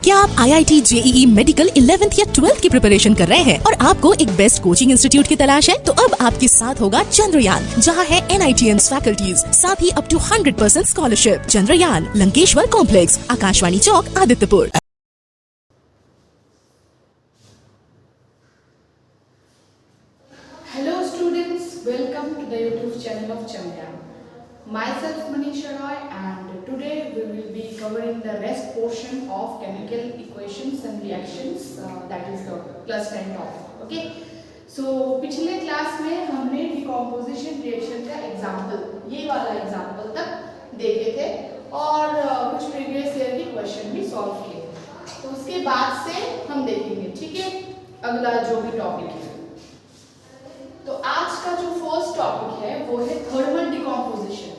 क्या आप IIT JEE medical 11th या 12th की प्रिपरेशन कर रहे हैं और आपको एक बेस्ट कोचिंग इंस्टीट्यूट की तलाश है? तो अब आपके साथ होगा चंद्रयान, जहां है NITS फैकल्टीज, साथ ही up to 100% scholarship. Chandrayaan, Lankeshwar complex, Akashvani Chowk, Adityapur. Hello students, welcome to the YouTube channel of Chandrayaan. Myself Manisha Roy, and today we will be covering the rest portion of chemical equations and reactions, that is the plus 10 topic. Okay, so पिछले class में हमने decomposition reaction का example, ये वाला example तक देखे थे और कुछ प्रीवियस ईयर के क्वेश्चन भी सॉल्व किए। तो उसके बाद से हम देखेंगे, ठीक है, अगला जो भी टॉपिक है। तो आज का जो फर्स्ट टॉपिक है वो है थर्मल डिकम्पोजिशन।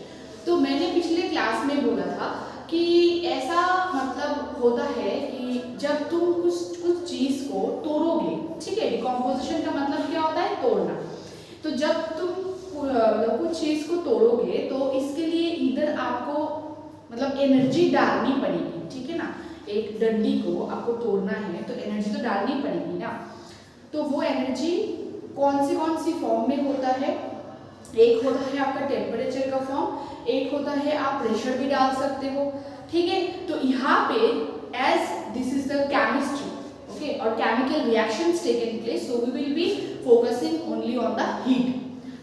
तो मैंने पिछले क्लास में बोला था कि ऐसा मतलब होता है कि जब तुम कुछ चीज को तोड़ोगे, ठीक है, डिकम्पोजिशन का मतलब क्या होता है? तोड़ना। तो जब तुम कुछ चीज को तोड़ोगे तो इसके लिए इधर आपको मतलब एनर्जी डालनी पड़ेगी, ठीक है ना। एक डंडी को आपको तोड़ना है तो एनर्जी तो डालनी पड़ेगी ना। तो वो एनर्जी कौन सी फॉर्म में होता है? एक होता है आपका टेम्परेचर का फॉर्म, एक होता है आप प्रेशर भी डाल सकते हो, ठीक है। तो यहाँ पे as this is the chemistry, okay, और chemical reactions taken place, so we will be focusing only on the heat,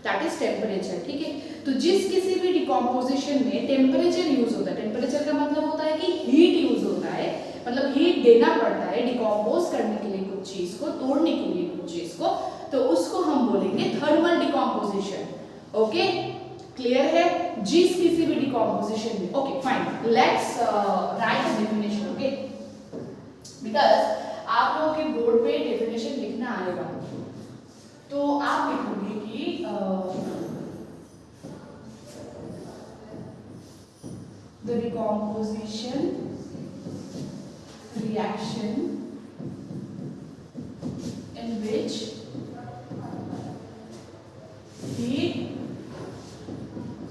that is temperature, ठीक है। तो जिस किसी भी डिकम्पोजिशन में टेम्परेचर यूज होता है, टेम्परेचर का मतलब होता है कि हीट यूज होता है, मतलब हीट देना पड़ता है डिकम्पोज करने के लिए कुछ चीज को, तोड़ने के लिए कुछ चीज को, तो उसको हम बोलेंगे थर्मल डिकम्पोजिशन। ओके, क्लियर है? जिस किसी भी डिकम्पोजिशन में, okay fine, let's write definition, okay, because आप लोगों के बोर्ड पे डेफिनेशन लिखना आएगा। तो आप लिखोगे कि the decomposition reaction in which heat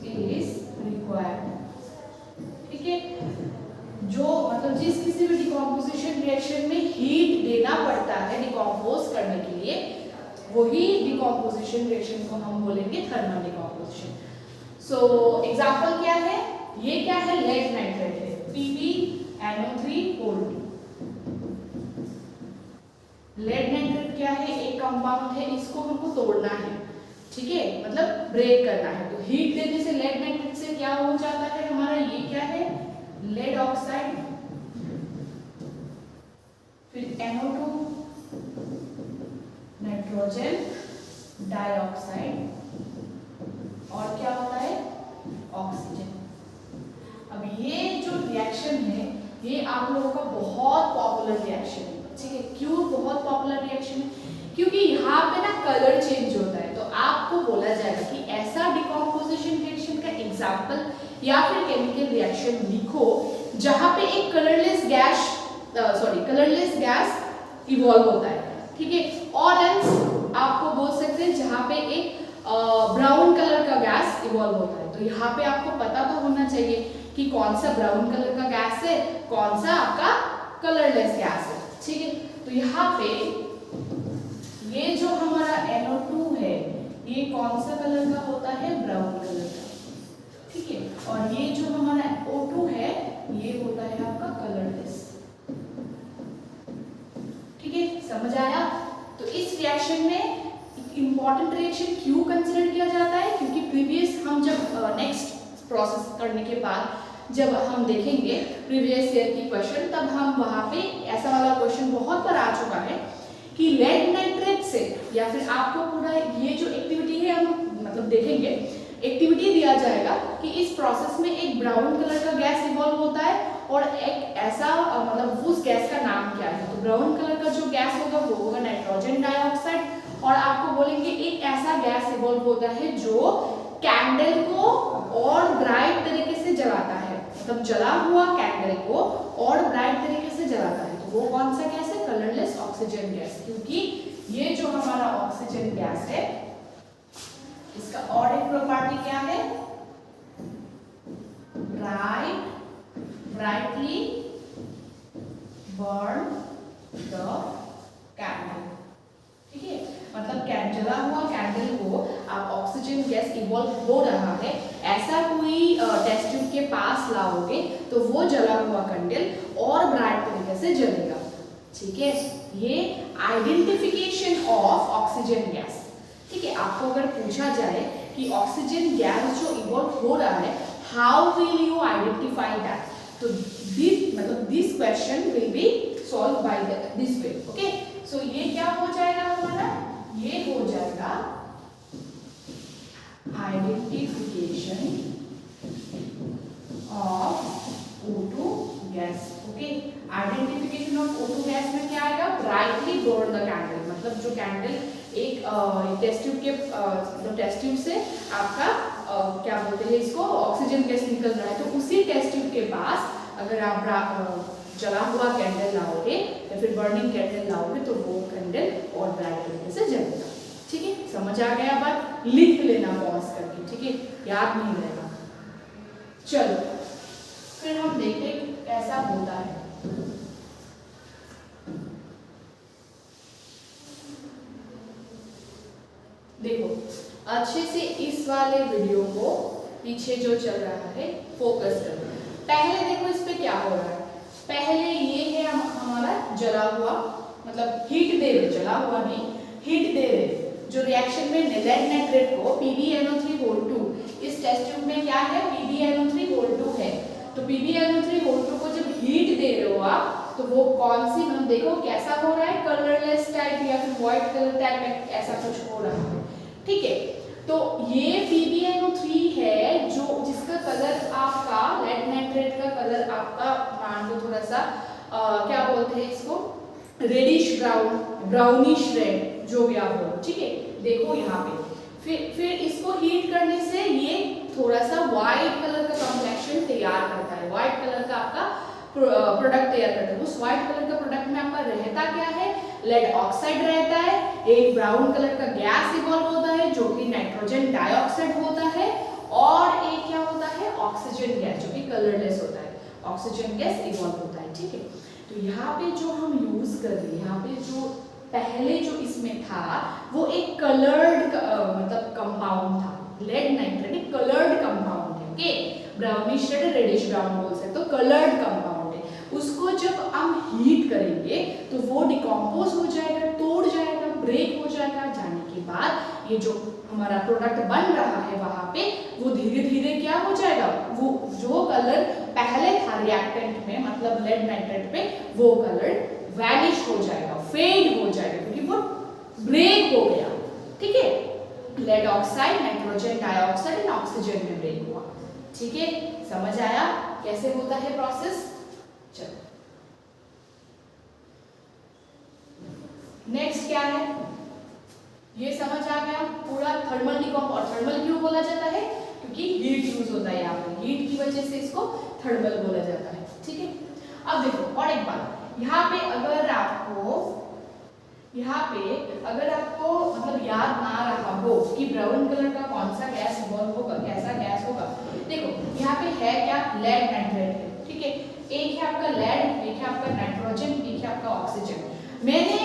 is required, ठीक है। जो मतलब जिस किसी भी डिकम्पोजिशन रिएक्शन में हीट देना पड़ता है डिकम्पोज करने के लिए, वही डिकम्पोजिशन रिएक्शन को हम बोलेंगे थर्मल डिकम्पोजिशन। सो एग्जांपल क्या है? ये क्या है? लेड नाइट्रेट है, PbNO3O2। लेड नाइट्रेट क्या है? एक कंपाउंड है, इसको हमको तोड़ना है, ठीक है, मतलब ब्रेक करना है। तो हीट देने से लेड नाइट्रेट से क्या हो जाता है हमारा? ये क्या है? लेड ऑक्साइड, फिर NO2 नाइट्रोजन डाइऑक्साइड, और क्या होता है? ऑक्सीजन। अब ये जो रिएक्शन है ये आप लोगों का बहुत पॉपुलर रिएक्शन है, ठीक है। क्यों बहुत पॉपुलर रिएक्शन है? क्योंकि यहाँ पे ना कलर चेंज होता है। तो आपको बोला जाएगा कि ऐसा डिकम्पोजिशन रिएक्शन का एग्जांपल या फिर केमिकल रिएक्शन लिखो जहाँ पे एक कलरलेस गैस इवॉल्व होता है, ठीक है। और आपको बोल सकते हैं जहाँ पे एक ब्राउन कलर का गैस इवॉल्व होता है। तो यहाँ पे आपको पता तो होना चाहिए कि कौन सा ब्राउन कलर का गैस है, कौन सा आपका कलरलेस गैस है, ठीक है। तो यहाँ पे ये जो हमारा NO2 है ये कौन सा कलर का होता है? ब्राउन कलर का, ठीक है। और ये जो हमारा O2 है ये होता है आपका कलरलेस, ठीक है, समझ आया? तो इस रिएक्शन में इंपॉर्टेंट रिएक्शन क्यों कंसिडर किया जाता है? क्योंकि प्रीवियस हम जब नेक्स्ट प्रोसेस करने के बाद जब हम देखेंगे प्रीवियस ईयर की क्वेश्चन, तब हम वहां पे ऐसा वाला क्वेश्चन बहुत बार आ चुका है कि लेड नाइट्रेट से, या फिर आपको पूरा ये जो एक्टिविटी है हम मतलब देखेंगे, एक्टिविटी दिया जाएगा कि इस प्रोसेस में एक ब्राउन कलर का गैस इवॉल्व होता है और एक ऐसा मतलब उस गैस का नाम क्या है? तो ब्राउन कलर का जो गैस होगा वो होगा नाइट्रोजन डाइऑक्साइड। और आपको बोलेंगे एक ऐसा गैस इवॉल्व होता है जो कैंडल को और ब्राइट तरीके से जलाता है, मतलब जला हुआ कैंडल को और ब्राइट तरीके से जलाता है। तो वो कौन सा गैस है? Colourless oxygen gas. क्योंकि ये जो हमारा ऑक्सीजन गैस है इसका और एक प्रॉपर्टी क्या है? ब्राइटली burn the candle, ठीक है। मतलब जला हुआ कैंडल को आप ऑक्सीजन गैस इवॉल्व हो रहा है ऐसा कोई टेस्ट ट्यूब के पास लाओगे तो वो जला हुआ कैंडल और ब्राइट तरीके से जलेगा, ठीक है। ये आइडेंटिफिकेशन ऑफ ऑक्सीजन गैस, ठीक है। आपको अगर पूछा जाए कि ऑक्सीजन गैस जो इवॉल्व हो रहा है how will you identify that, तो this question will be solve by this way, okay. सो ये क्या हो जाएगा हमारा, ये हो जाएगा identification of O2 gas, okay. Identification of O2 gas में क्या आएगा, ब्राइटली बर्न द कैंडल, मतलब जो कैंडल एक टेस्ट ट्यूब के टेस्ट ट्यूब से आपका क्या बोलते हैं इसको, ऑक्सीजन गैस निकल रहा है, तो उसी टेस्ट ट्यूब के पास अगर आप जला हुआ कैंडल लाओगे या फिर बर्निंग कैंडल लाओगे तो वो कैंडल और ब्राइट तरीके से जलेगा, ठीक है। समझ आ गया बात, लिख लेना पॉज करके, ठीक है, याद नहीं रहेगा। चलो फिर हम देखते कैसा होता है। देखो अच्छे से इस वाले वीडियो को पीछे जो चल रहा है फोकस करो। पहले देखो इस पे क्या हो रहा है, पहले ये है हमारा जला हुआ, मतलब हीट दे रहे, जला हुआ नहीं हीट दे रहे, जो रिएक्शन में लेड नाइट्रेट को PbNO3 इस टेस्ट ट्यूब में क्या है PbNO3 है, तो PbNO3 को जब हीट दे रहे हो आप तो वो कौन सी, मतलब देखो कैसा हो रहा है, कलरलेस टाइप या फिर व्हाइट कलर टाइप ऐसा कुछ हो रहा है, ठीक है। तो ये PbNO3 है जो जिसका कलर आपका लेड नाइट्रेट का कलर आपका मान लो थोड़ा सा क्या बोलते हैं इसको, रेडिश ब्राउन, ब्राउनिश रेड, जो भी आप बोलो, ठीक है। देखो यहाँ पे फिर इसको हीट करने से ये थोड़ा सा व्हाइट कलर का कॉम्प्लेक्शन तैयार करता है, व्हाइट कलर का आपका प्रोडक्ट तैयार करता है। उस व्हाइट कलर का प्रोडक्ट में आपका रहता क्या है, लेड ऑक्साइड रहता है, एक ब्राउन कलर का गैस इवॉल्व होता है जो कि नाइट्रोजन डाइऑक्साइड होता है, और एक क्या होता है ऑक्सीजन गैस जो कि कलरलेस होता है, ऑक्सीजन गैस इवॉल्व होता है, ठीक है। तो यहाँ पे जो हम यूज कर रहे हैं, यहाँ पे जो पहले जो इसमें था वो एक कलर्ड मतलब कंपाउंड था, लेड नाइट्रेट एक कलर्ड कंपाउंड है, okay. Brownish red, reddish brown बोल सकते, तो कलर्ड कंपाउंड है। उसको जब हम हीट करेंगे तो वो डिकम्पोज हो जाएगा, तोड़ जाएगा, ब्रेक हो जाएगा, जाने के बाद ये जो हमारा प्रोडक्ट बन रहा है वहां पे वो धीरे धीरे क्या हो जाएगा, वो जो कलर पहले था रिएक्टेंट में मतलब लेड नाइट्रेट पे वो कलर वैनिश हो जाएगा, फेड हो जाएगा, क्योंकि वो ब्रेक हो गया, ठीक है। Lead oxide, nitrogen dioxide and oxygen में ब्रेक हुआ, ठीक है। समझ आया कैसे होता है प्रोसेस। चलो नेक्स्ट क्या है, ये समझ आ गया पूरा थर्मल डिकम्पोज। और थर्मल क्यों बोला जाता है, क्योंकि हीट यूज होता है यहाँ पे, हीट की वजह से इसको थर्मल बोला जाता है, ठीक है। अब देखो और एक बात, यहाँ पे अगर आपको मतलब याद ना रहा हो कि ब्राउन कलर का कौन सा गैस इवॉल्व होगा, कैसा गैस होगा, देखो यहाँ पे है क्या, लेड नाइट्रेट है, ठीक है। एक है आपका लेड, एक है आपका नाइट्रोजन, एक है आपका ऑक्सीजन। मैंने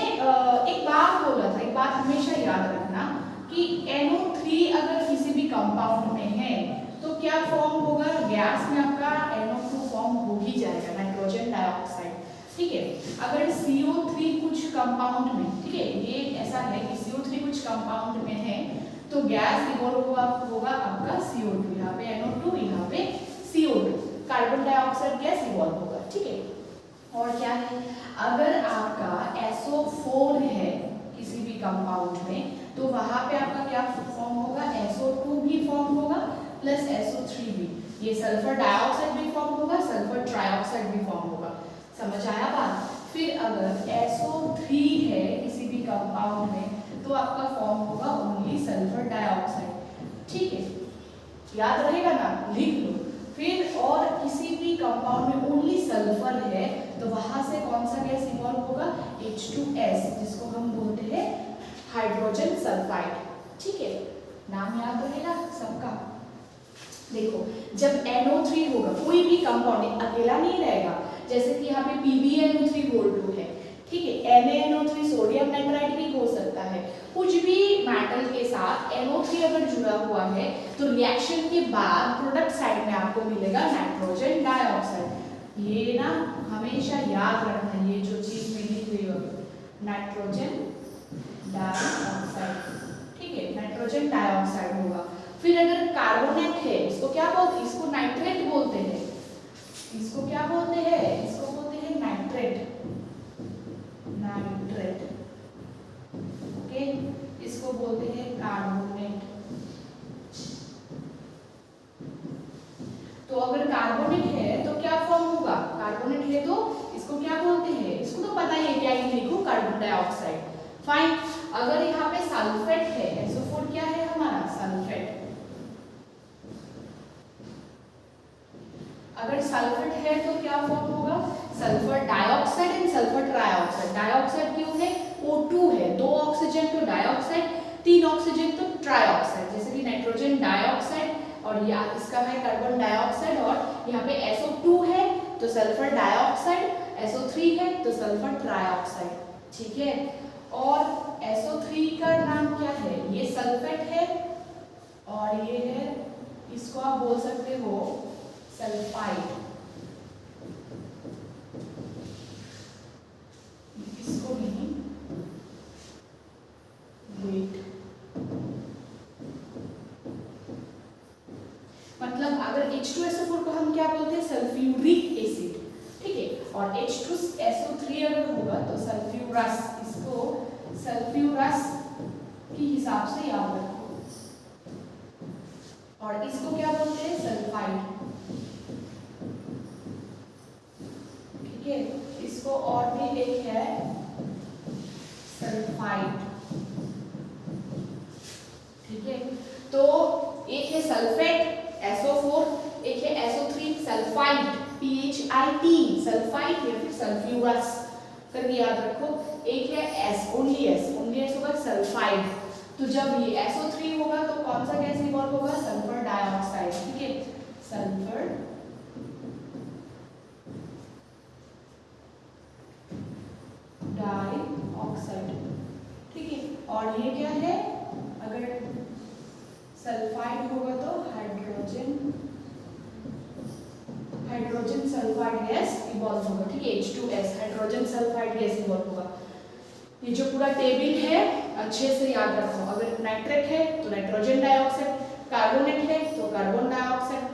एक बात बोला था, एक बात हमेशा याद रखना कि NO3 अगर किसी भी कंपाउंड में है तो क्या फॉर्म होगा, गैस में आपका NO2 फॉर्म हो ही जाएगा, नाइट्रोजन डाइऑक्साइड, ठीक है। अगर CO3 कुछ कंपाउंड में, ठीक है, ये ऐसा है कि CO3 कुछ कंपाउंड में है तो गैस इवॉल्व होगा आपका CO2, यहाँ पे NO2, यहाँ पे CO2, carbon dioxide gas evolve होगा, ठीक है। और क्या है, अगर आपका SO4 है किसी भी कंपाउंड में तो वहां पे आपका क्या फॉर्म होगा, SO2 भी फॉर्म होगा प्लस SO3 भी, ये सल्फर डाइऑक्साइड भी फॉर्म होगा, सल्फर ट्राइऑक्साइड भी फॉर्म होगा। समझ आया बात। फिर अगर SO3 है किसी भी कंपाउंड में तो आपका फॉर्म होगा ओनली सल्फर डाइऑक्साइड, ठीक है, याद रहेगा ना, लिख लो। फिर और किसी भी कंपाउंड में ओनली सल्फर है तो वहां से कौन सा गैस इवॉल्व होगा, H2S, जिसको हम बोलते हैं हाइड्रोजन सल्फाइड, ठीक है। नाम याद रहेगा सबका। देखो जब NO3 होगा, कोई भी कंपाउंड अकेला नहीं रहेगा, जैसे कि यहाँ पे PbNO3 बोल है, ठीक है, NaNO3 सोडियम नाइट्राइड भी हो सकता है। कुछ भी मेटल के साथ NO3 अगर जुड़ा हुआ है तो रिएक्शन के बाद प्रोडक्ट साइड में आपको मिलेगा नाइट्रोजन डाइऑक्साइड। ये ना हमेशा याद रखना, ये जो चीज मिली हुई है नाइट्रोजन डाइऑक्साइड, ठीक है, नाइट्रोजन डाइऑक्साइड होगा। फिर अगर कार्बोनेट है, इसको क्या बोलते हैं, इसको नाइट्रेट बोलते हैं, इसको क्या बोलते हैं, इसको बोलते हैं नाइट्रेट, नाइट्रेट, ओके, इसको बोलते हैं कार्बोनेट। तो अगर कार्बोनेट है तो क्या फॉर्म होगा, कार्बोनेट है तो इसको क्या बोलते हैं, इसको तो पता ही है, क्या ही लिखूं, कार्बन डाइऑक्साइड, फाइन। अगर यहाँ पे सल्फेट है, SO4 क्या है हमारा, सल्फेट। अगर सल्फेट है तो क्या फॉर्म होगा, sulphur dioxide and sulphur trioxide. Dioxide क्यों है, O2 है, 2 ऑक्सीजन तो डाइऑक्साइड, 3 ऑक्सीजन तो ट्राइऑक्साइड, जैसे कि नाइट्रोजन डाइऑक्साइड और या इसका है कार्बन डाइऑक्साइड, और यहाँ पे SO2 है तो सल्फर डाइऑक्साइड, SO3 है तो सल्फर ट्राइऑक्साइड, ठीक है। और SO3 का नाम क्या है, ये सल्फेट है और ये है, इसको आप बोल सकते हो सल्फाइड, इसको नहीं, वेट, मतलब अगर H2SO4 को हम क्या बोलते हैं, सल्फ्यूरिक एसिड, ठीक है, और H2SO3 अगर होगा तो सल्फ्यूरस, इसको सल्फ्यूरस के हिसाब से याद रखो, और इसको क्या बोलते हैं, सल्फाइड, ठीक है। इसको और भी एक है सल्फाइड, ठीक है। तो एक है सल्फेट SO4, एक है SO3 सल्फाइड PHIT सल्फाइड या फिर सल्फ्यूरस करके याद रखो। एक है ओनली S होगा सल्फाइड। तो जब ये SO3 होगा तो कौन सा गैस इवॉल्व होगा, सल्फर डाइऑक्साइड, ठीक है, सल्फर डाइऑक्साइड, ठीक है। और ये क्या है, अगर सल्फाइड होगा तो हाइड्रोजन सल्फाइड गैस इवॉल्व होगा, ठीक है, H2S hydrogen sulphide gas evolve होगा। ये जो पूरा टेबल है अच्छे से याद रखो। अगर नाइट्रेट है तो नाइट्रोजन डाइऑक्साइड, कार्बोनेट है तो कार्बन डाइऑक्साइड,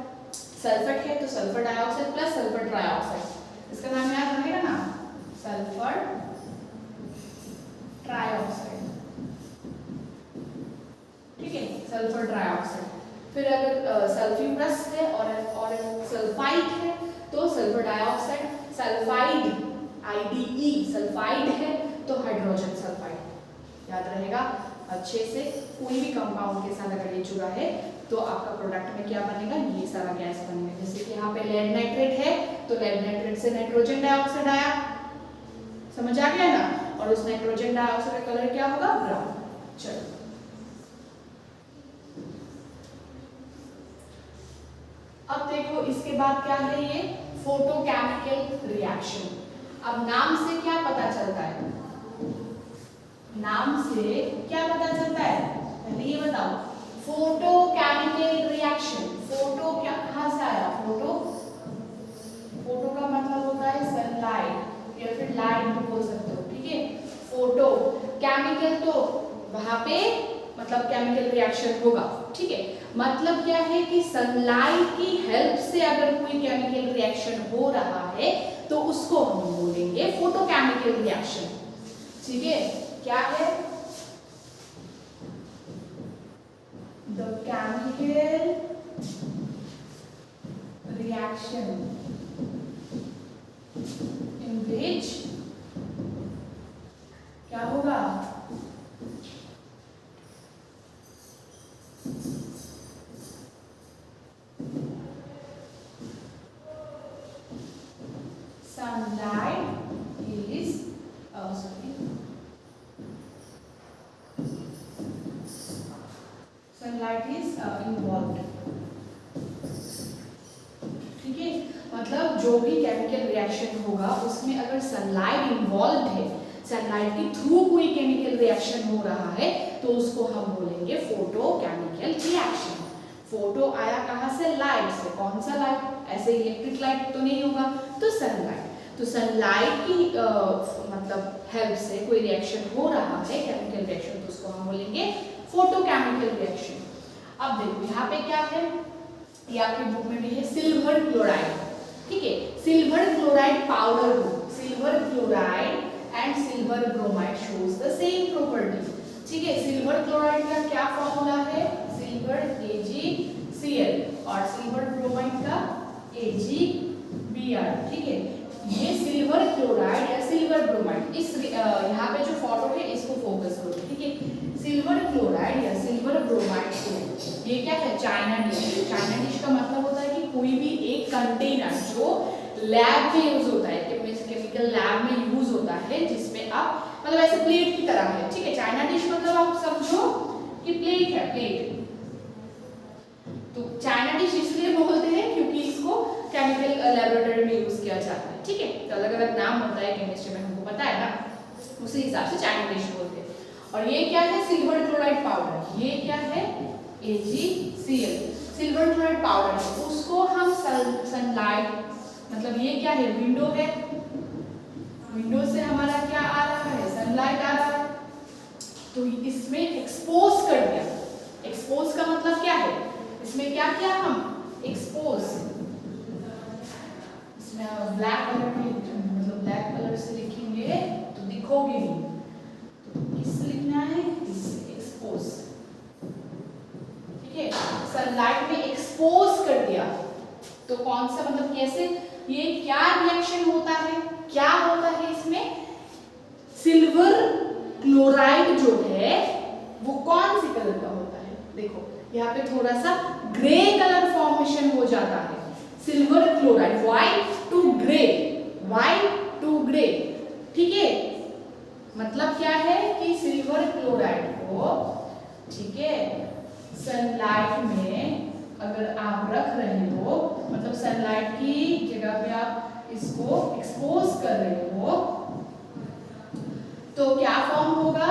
सल्फेट है तो sulphur dioxide plus sulphur trioxide. इसका नाम याद रहेगा ना, सल्फर ट्राइऑक्साइड, ठीक है, सल्फर ट्राइऑक्साइड। फिर अगर सल्फ्यूरस है और सल्फाइड है तो sulphur dioxide, sulphide IDE sulphide है तो हाइड्रोजन सल्फाइड। याद रहेगा अच्छे से, कोई भी कंपाउंड के साथ अगर ये जुड़ा है तो आपका प्रोडक्ट में क्या बनेगा, ये सारा गैस बनेगा। जैसे कि यहाँ पे लेड नाइट्रेट है तो लेड नाइट्रेट से नाइट्रोजन डाइऑक्साइड आया, समझ आ गया ना, और उस नाइट्रोजन डाइऑक्साइड का कलर क्या होगा, ब्राउन। चलो अब देखो इसके बाद क्या है, ये फोटोकेमिकल रिएक्शन। अब नाम से क्या पता चलता है, नाम से क्या पता चलता है, पहले ये बताओ, फोटोकेमिकल रिएक्शन। फोटो क्या, कहां से आया, फोटो का मतलब होता है सनलाइट या फिर लाइट भी बोल सकते हो, ठीक है। फोटो केमिकल तो वहां पे मतलब केमिकल रिएक्शन होगा, ठीक है। मतलब क्या है कि सनलाइट की हेल्प से अगर कोई केमिकल रिएक्शन हो रहा है तो उसको हम बोलेंगे फोटोकेमिकल रिएक्शन, ठीक है। क्या है, द केमिकल रिएक्शन इन विच क्या होगा, sunlight is sunlight is involved, ठीक है। मतलब जो भी केमिकल रिएक्शन जिसमें अगर सनलाइट इन्वॉल्व है, सनलाइट के थ्रू कोई केमिकल रिएक्शन हो रहा है, तो उसको हम बोलेंगे फोटोकेमिकल रिएक्शन। फोटो आया कहाँ से? लाइट से। कौन सा लाइट? ऐसे इलेक्ट्रिक लाइट तो नहीं होगा, तो सनलाइट। तो सनलाइट की मतलब हेल्प से कोई रिएक्शन हो रहा है, केमिकल रिएक्शन, तो उसको हम बोलेंगे फोटोकेमिकल रिएक्शन। अब देखो यहाँ पे क्या है, ये आपके बुक में भी है सिल्वर क्लोराइड, ठीक है। सिल्वर क्लोराइड पाउडर को silver chloride and silver bromide shows the same property, ठीक है। सिल्वर क्लोराइड का क्या फॉर्मूला है? सिल्वर AgCl और सिल्वर ब्रोमाइड का AgBr, ठीक है। ये सिल्वर क्लोराइड या सिल्वर ब्रोमाइड, इस यहाँ पे जो फोटो है इसको फोकस करो, ठीक है। सिल्वर क्लोराइड या सिल्वर ब्रोमाइड को, ये क्या है? China dish. चाइना डिश का मतलब होता है कि कोई भी एक कंटेनर जो लैब में यूज होता है, केमिकल लैब में यूज होता है, जिसमें आप मतलब ऐसे प्लेट की तरह है, ठीक है। चाइना डिश मतलब आप समझो कि प्लेट है, प्लेट। तो चाइना डिश इसलिए बोलते हैं क्योंकि इसको केमिकल लैबोरेटरी में यूज किया जाता है, ठीक है। तो अलग अलग नाम होता है केमिस्ट्री में, हमको पता है ना, उसी हिसाब से चाइना डिश बोलते हैं। और ये क्या है? Silver chloride powder. ये क्या है? AgCl, silver chloride powder. उसको हम सनलाइट, मतलब ये क्या है? विंडो है, विंडो से हमारा क्या आ रहा है? सनलाइट आ रहा है, तो इसमें एक्सपोज कर दिया। एक्सपोज का मतलब क्या है? इसमें क्या किया हम? एक्सपोज। इसमें ब्लैक कलर में, मतलब ब्लैक कलर से लिखेंगे तो दिखोगे नहीं, तो किससे लिखना है? इससे, एक्सपोज, ठीक है। सनलाइट में एक्सपोज कर दिया, तो कौन सा मतलब कैसे? ये क्या रिएक्शन होता है? क्या होता है इसमें? सिल्वर क्लोराइड जो है वो कौन सी कलर का होता है? देखो यहाँ पे थोड़ा सा ग्रे कलर फॉर्मेशन हो जाता है। Silver chloride, white to grey, white to grey, ठीक है। मतलब क्या है कि सिल्वर क्लोराइड को, ठीक है, सनलाइट में अगर आप रख रहे हो, मतलब सनलाइट की जगह पे आप इसको एक्सपोज कर रहे हो, तो क्या फॉर्म होगा?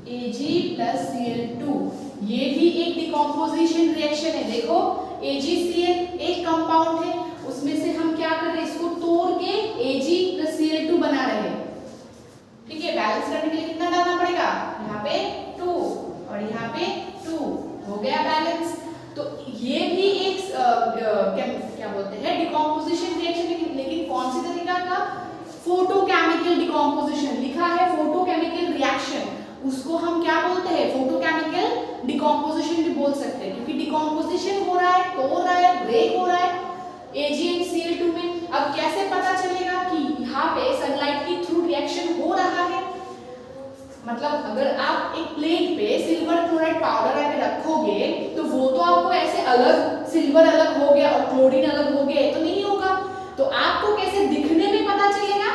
Ag+Cl2। ये भी एक डिकम्पोजिशन रिएक्शन है। देखो AgCl एक कंपाउंड है, उसमें से हम क्या कर रहे हैं? इसको तोड़ के Ag+Cl2 बना रहे हैं, ठीक है। बैलेंस करने के लिए कितना डालना पड़ेगा? यहाँ पे 2 और यहाँ पे 2, हो गया बैलेंस। तो ये भी एक क्या बोलते हैं? डिकम्पोजिशन रिएक्शन, लेकिन कौन सी तरीका का? Photochemical decomposition. लिखा है फोटोकेमिकल रिएक्शन, उसको हम क्या बोलते हैं? फोटोकेमिकल डिकम्पोजिशन भी बोल सकते हैं, क्योंकि डिकम्पोजिशन हो रहा है, तोड़ रहा है, ब्रेक हो रहा है AgCl2 में। अब कैसे पता चलेगा कि यहाँ पे सनलाइट की थ्रू रिएक्शन हो रहा है? मतलब अगर आप एक प्लेट पे सिल्वर क्लोराइड पाउडर अगर रखोगे, तो वो तो आपको ऐसे अलग, सिल्वर अलग हो गया और क्लोरीन अलग हो गया, तो नहीं होगा। तो आपको कैसे दिखने में पता चलेगा?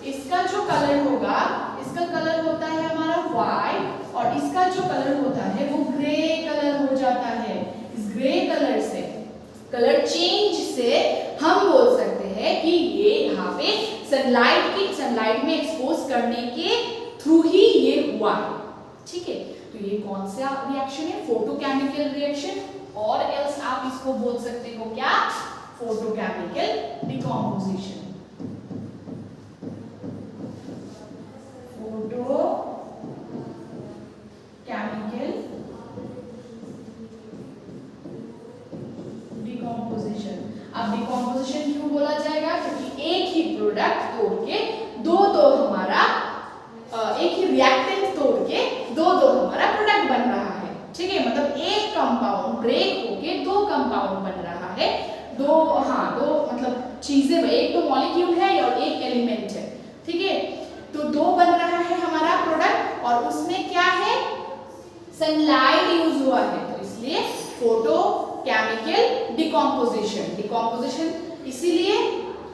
इसका जो कलर होगा, इसका कलर होता है हमारा व्हाइट, और इसका जो कलर होता है वो ग्रे कलर हो जाता है। इस ग्रे कलर से, कलर चेंज से हम बोल सकते हैं कि ये यहाँ पे सनलाइट में एक्सपोज करने के थ्रू ही ये हुआ है, ठीक है। तो ये कौन सा रिएक्शन है? फोटोकेमिकल रिएक्शन, और एल्स आप इसको बोल सकते हो क्या? Photochemical decomposition. Photochemical decomposition. अब डिकम्पोजिशन क्यों बोला जाएगा? क्योंकि एक ही प्रोडक्ट तोड़ के दो हमारा एक ही रिएक्टेंट तोड़ के दो हमारा प्रोडक्ट बन रहा है, ठीक है। मतलब एक कंपाउंड ब्रेक होके दो कंपाउंड बन रहा है, दो मतलब चीजें, एक तो मॉलिक्यूल है और एक एलिमेंट है, ठीक है। तो दो बन रहा है हमारा प्रोडक्ट, और उसमें क्या है? सनलाइट यूज हुआ है, तो इसलिए फोटोकेमिकल डिकम्पोजिशन। डिकम्पोजिशन इसीलिए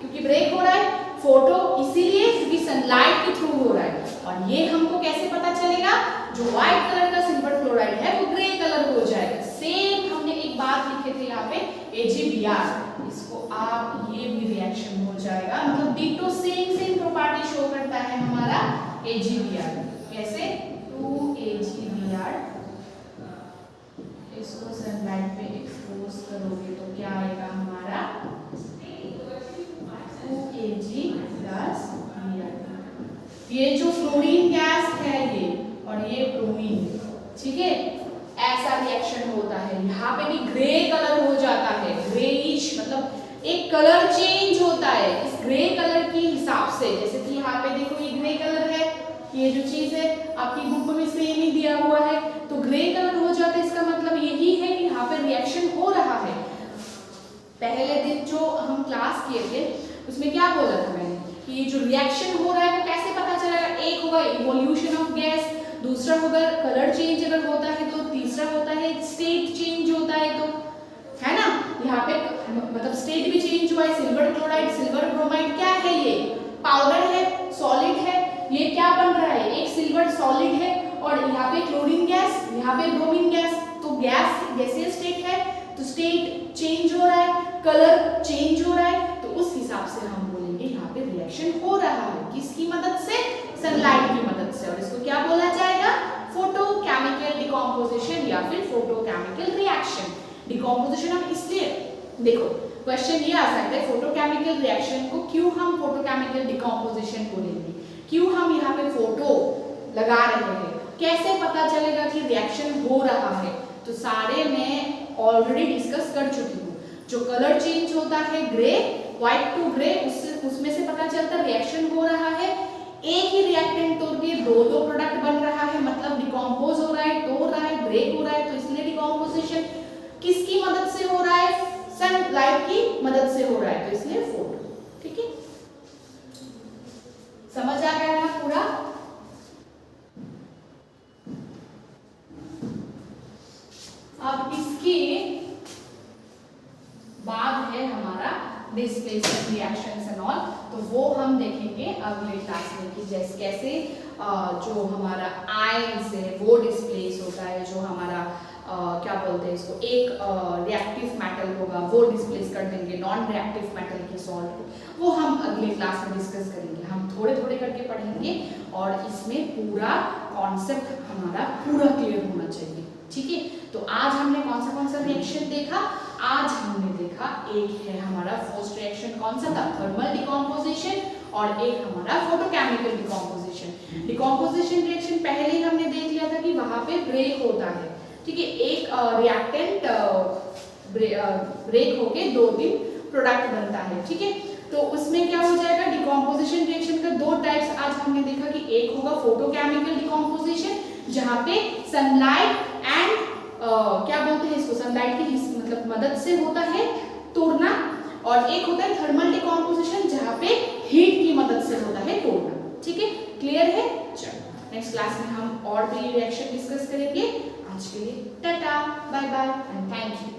क्योंकि ब्रेक हो रहा है, फोटो इसीलिए क्योंकि सनलाइट के थ्रू हो रहा है। और ये हमको कैसे पता चलेगा? जो व्हाइट कलर का सिल्वर क्लोराइड है वो ग्रे कलर हो जाएगा। सेम हमने एक बात लिखे थे यहाँ पे AgBr, इसको आप ये भी रिएक्शन बोल जाएगा, मतलब डिटो सेम प्रॉपर्टी शो करता है हमारा AgBr। कैसे 2AgBr, इसको सनलाइट पे एक्सपोज करोगे तो क्या आएगा हमारा 2Ag+Br। ये जो फ्लोरीन गैस है ये, और ये ब्रोमीन, ठीक है, ऐसा रिएक्शन होता है। यहाँ पे भी ग्रे कलर हो जाता है, ग्रेइश, मतलब एक कलर चेंज होता है इस ग्रे कलर के हिसाब से। जैसे कि यहाँ पे देखो ये ग्रे कलर है, ये जो चीज है आपकी बुक में सेम ही दिया हुआ है, तो ग्रे कलर हो जाता है। इसका मतलब यही है कि यहाँ पे रिएक्शन हो रहा है। पहले दिन जो हम क्लास किए थे उसमें क्या बोला था मैंने कि ये जो रिएक्शन हो रहा है वो कैसे पता चलेगा? एक होगा इवोल्यूशन ऑफ गैस, दूसरा होगा कलर चेंज अगर होता है तो, तीसरा होता है स्टेट चेंज होता है तो, है ना। यहाँ पे मतलब स्टेट भी चेंज हुआ है। सिल्वर क्लोराइड, सिल्वर ब्रोमाइड क्या है? ये पाउडर है, सॉलिड है। ये क्या बन रहा है? एक सिल्वर सॉलिड है और यहाँ पे क्लोरीन गैस, यहाँ पे ब्रोमीन गैस। तो गैस गैसीय स्टेट है तो स्टेट चेंज हो रहा है, कलर चेंज हो रहा है, तो उस हिसाब से हम बोलेंगे यहाँ पे रिएक्शन हो रहा है। किसकी मदद से? सनलाइट की मदद से। और इसको क्या बोला जाएगा? फोटोकेमिकल डिकम्पोजिशन या फिर फोटोकेमिकल रिएक्शन। डिकम्पोजिशन हम इसलिए, देखो क्वेश्चन ये आ सकता है फोटोकेमिकल रिएक्शन को क्यों हम फोटोकेमिकल डिकम्पोजिशन बोलेंगे, क्यों हम यहाँ पे फोटो लगा रहे हैं, कैसे पता चलेगा कि रिएक्शन हो रहा है? तो सारे मैं ऑलरेडी डिस्कस कर चुकी हूँ। जो कलर चेंज होता है ग्रे, व्हाइट टू ग्रे, उसमें से पता चलता रिएक्शन हो रहा है। एक ही रिएक्टेंट तोड़ के दो प्रोडक्ट बन रहा है, मतलब डिकम्पोज हो रहा है, तोड़ रहा है, ब्रेक हो रहा है, तो इसलिए डिकम्पोजिशन किसकी मदद से हो रहा है? सनलाइट की मदद से हो रहा है, तो इसलिए फोटो। ठीक है, समझ आ गया ना पूरा? अब इसके बाद है हमारा डिस्प्लेसमेंट रिएक्शंस एंड ऑल, तो वो हम देखेंगे अगले क्लास में कि जैसे कैसे जो हमारा आयंस है वो डिस्प्लेस होता है, जो हमारा क्या बोलते हैं इसको, एक रिएक्टिव मेटल होगा वो डिस्प्लेस कर देंगे नॉन रिएक्टिव मेटल के सॉल्ट को, वो हम अगले क्लास में डिस्कस करेंगे। हम थोड़े थोड़े करके पढ़ेंगे और इसमें पूरा कॉन्सेप्ट हमारा पूरा क्लियर होना चाहिए। ठीक है, तो आज हमने कौन सा रिएक्शन देखा? आज हमने देखा एक है हमारा फर्स्ट रिएक्शन, कौन सा था? थर्मल डिकम्पोजिशन, और एक हमारा फोटोकेमिकल डिकम्पोजिशन। डिकम्पोजिशन रिएक्शन पहले ही हमने देख लिया था कि वहां पे ब्रेक होता है। ठीक है, एक रिएक्टेंट ब्रेक होके 2-3 प्रोडक्ट बनता है। ठीक है, तो उसमें क्या हो जाएगा? डिकम्पोजिशन रिएक्शन का 2 टाइप्स आज हमने देखा कि एक होगा फोटोकेमिकल डिकम्पोजिशन जहां पे सनलाइट एंड क्या बोलते हैं इसको, सनलाइट की मतलब मदद से होता है तोड़ना, और एक होता है थर्मल डिकम्पोजिशन जहां पे हीट की मदद से होता है तोड़ना। ठीक है, क्लियर है? चलो नेक्स्ट क्लास में हम और भी रिएक्शन डिस्कस करेंगे। आज के लिए tata, bye bye and thank you.